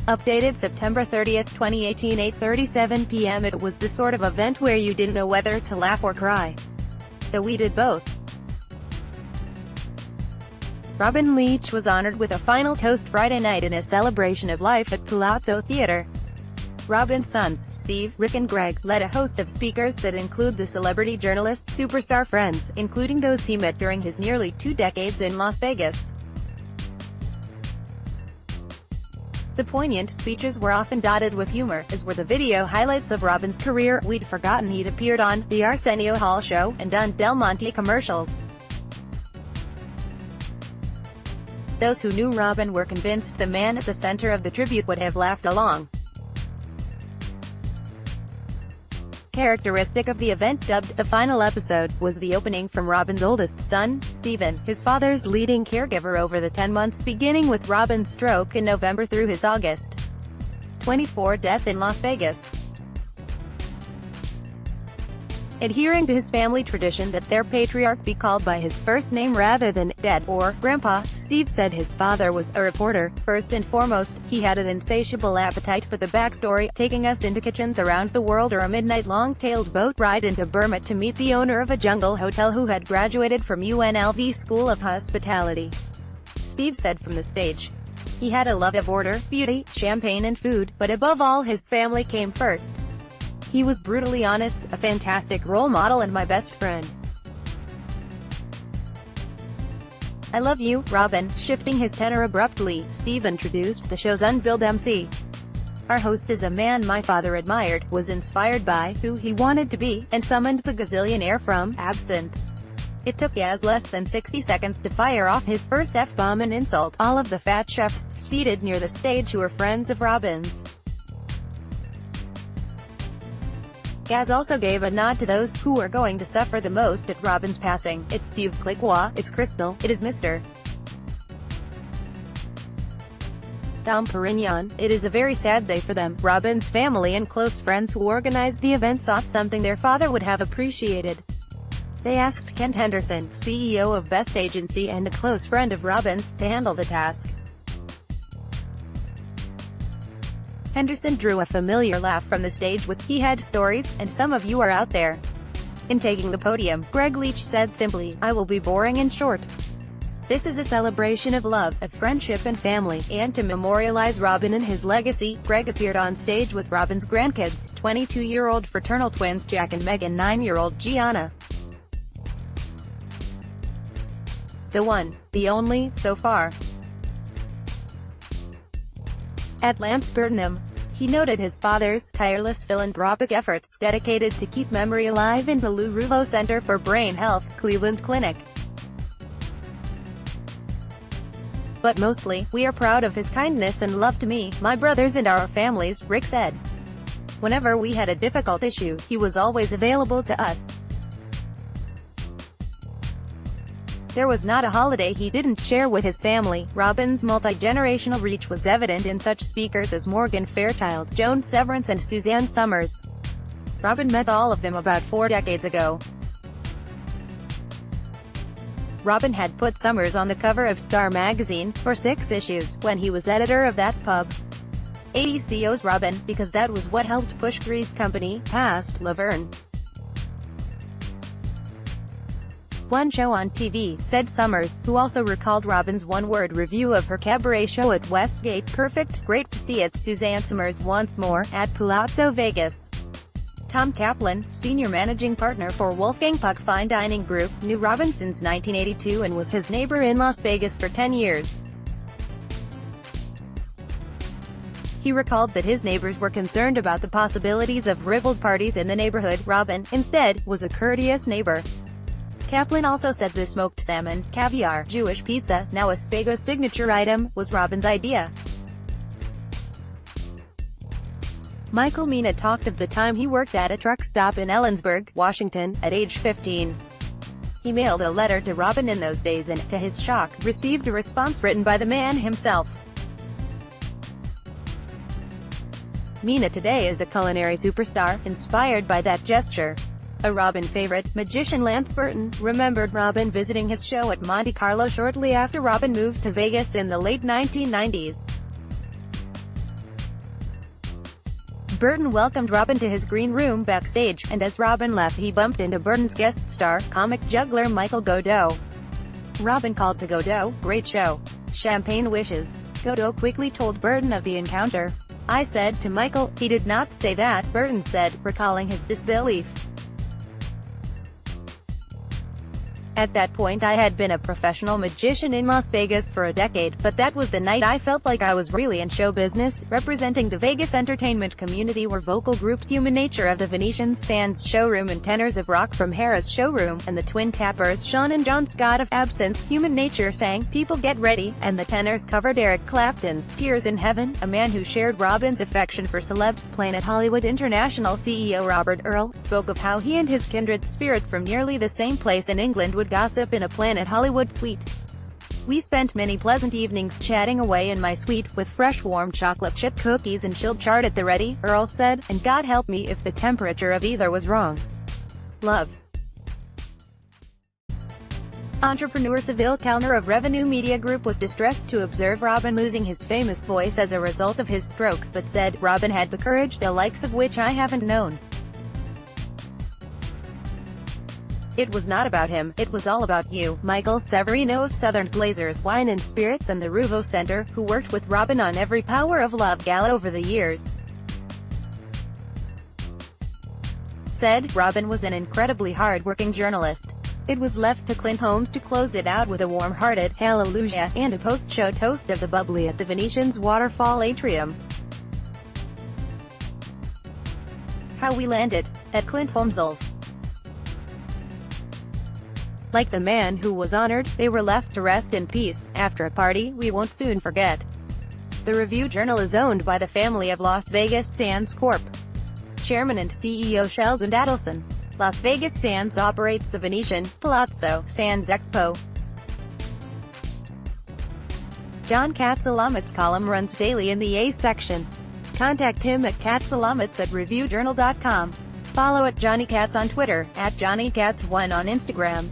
Updated September 30, 2018, 8:37 p.m. It was the sort of event where you didn't know whether to laugh or cry. So we did both. Robin Leach was honored with a final toast Friday night in a celebration of life at Palazzo Theatre. Robin's sons, Steve, Rick and Gregg, led a host of speakers that include the celebrity journalist superstar friends, including those he met during his nearly 2 decades in Las Vegas. The poignant speeches were often dotted with humor, as were the video highlights of Robin's career. We'd forgotten he'd appeared on The Arsenio Hall Show, and done Del Monte commercials. Those who knew Robin were convinced the man at the center of the tribute would have laughed along. Characteristic of the event, dubbed the final episode, was the opening from Robin's oldest son, Stephen, his father's leading caregiver over the 10 months beginning with Robin's stroke in November through his August 24 death in Las Vegas. Adhering to his family tradition that their patriarch be called by his first name rather than Dad or Grandpa, Steve said his father was a reporter. First and foremost, he had an insatiable appetite for the backstory, taking us into kitchens around the world or a midnight long-tailed boat ride into Burma to meet the owner of a jungle hotel who had graduated from UNLV School of Hospitality. Steve said from the stage. He had a love of order, beauty, champagne and food, but above all his family came first. He was brutally honest, a fantastic role model and my best friend. I love you, Robin. Shifting his tenor abruptly, Steve introduced the show's unbilled MC. Our host is a man my father admired, was inspired by, who he wanted to be, and summoned the gazillionaire from absinthe. It took Yaz less than 60 seconds to fire off his first F-bomb and insult all of the fat chefs seated near the stage who were friends of Robin's. Gaz also gave a nod to those who were going to suffer the most at Robin's passing. It's Veuve Clicquot, it's Crystal, it is Mr. Dom Perignon. It is a very sad day for them. Robin's family and close friends who organized the event sought something their father would have appreciated. They asked Kent Henderson, CEO of Best Agency and a close friend of Robin's, to handle the task. Henderson drew a familiar laugh from the stage with, "He had stories, and some of you are out there." In taking the podium, Gregg Leach said simply, "I will be boring and short. This is a celebration of love, of friendship and family, and to memorialize Robin and his legacy." Gregg appeared on stage with Robin's grandkids, 22-year-old fraternal twins Jack and Meg and 9-year-old Gianna. The one, the only, so far. At Lance Burnham, he noted his father's tireless philanthropic efforts, dedicated to keep memory alive in the Lou Ruvo Center for Brain Health, Cleveland Clinic. "But mostly, we are proud of his kindness and love to me, my brothers and our families," Rick said. "Whenever we had a difficult issue, he was always available to us. There was not a holiday he didn't share with his family." Robin's multi-generational reach was evident in such speakers as Morgan Fairchild, Joan Severance and Suzanne Summers. Robin met all of them about 4 decades ago. Robin had put Summers on the cover of Star magazine, for 6 issues, when he was editor of that pub. ABC owes Robin, because that was what helped push Three's Company past Laverne. "One show on TV," said Summers, who also recalled Robin's one-word review of her cabaret show at Westgate. "Perfect, great to see it." Suzanne Summers once more, at Palazzo Vegas. Tom Kaplan, senior managing partner for Wolfgang Puck Fine Dining Group, knew Robin since 1982 and was his neighbor in Las Vegas for 10 years. He recalled that his neighbors were concerned about the possibilities of ribald parties in the neighborhood. Robin, instead, was a courteous neighbor. Kaplan also said the smoked salmon, caviar, Jewish pizza, now a Spago signature item, was Robin's idea. Michael Mina talked of the time he worked at a truck stop in Ellensburg, Washington, at age 15. He mailed a letter to Robin in those days and, to his shock, received a response written by the man himself. Mina today is a culinary superstar, inspired by that gesture. A Robin favorite, magician Lance Burton, remembered Robin visiting his show at Monte Carlo shortly after Robin moved to Vegas in the late 1990s. Burton welcomed Robin to his green room backstage, and as Robin left he bumped into Burton's guest star, comic juggler Michael Godot. Robin called to Godot, "Great show. Champagne wishes." Godot quickly told Burton of the encounter. "I said to Michael, he did not say that," Burton said, recalling his disbelief. "At that point I had been a professional magician in Las Vegas for a decade, but that was the night I felt like I was really in show business." Representing the Vegas entertainment community were vocal groups Human Nature of the Venetians, Sands Showroom and Tenors of Rock from Harrah's Showroom, and the Twin Tappers Sean and John Scott of Absinthe. Human Nature sang "People Get Ready," and the Tenors covered Eric Clapton's "Tears in Heaven." A man who shared Robin's affection for celebs, Planet Hollywood International CEO Robert Earl, spoke of how he and his kindred spirit from nearly the same place in England would gossip in a Planet Hollywood suite. "We spent many pleasant evenings chatting away in my suite, with fresh warm chocolate chip cookies and chilled chart at the ready," Earl said, "and God help me if the temperature of either was wrong." Love. Entrepreneur Seville Kellner of Revenue Media Group was distressed to observe Robin losing his famous voice as a result of his stroke, but said, "Robin had the courage the likes of which I haven't known. It was not about him, it was all about you." Michael Severino of Southern Glazers, Wine and Spirits and the Ruvo Center, who worked with Robin on every Power of Love gala over the years, said, "Robin was an incredibly hard-working journalist. It was left to Clint Holmes to close it out with a warm-hearted hallelujah and a post-show toast of the bubbly at the Venetian's Waterfall Atrium." How we landed. At Clint Holmes's. Like the man who was honored, they were left to rest in peace, after a party we won't soon forget. The Review-Journal is owned by the family of Las Vegas Sands Corp. Chairman and CEO Sheldon Adelson. Las Vegas Sands operates the Venetian, Palazzo, Sands Expo. John Katsalamit's column runs daily in the A section. Contact him at katsalamits@reviewjournal.com. Follow at Johnny Katz on Twitter, at JohnnyKatz1 on Instagram.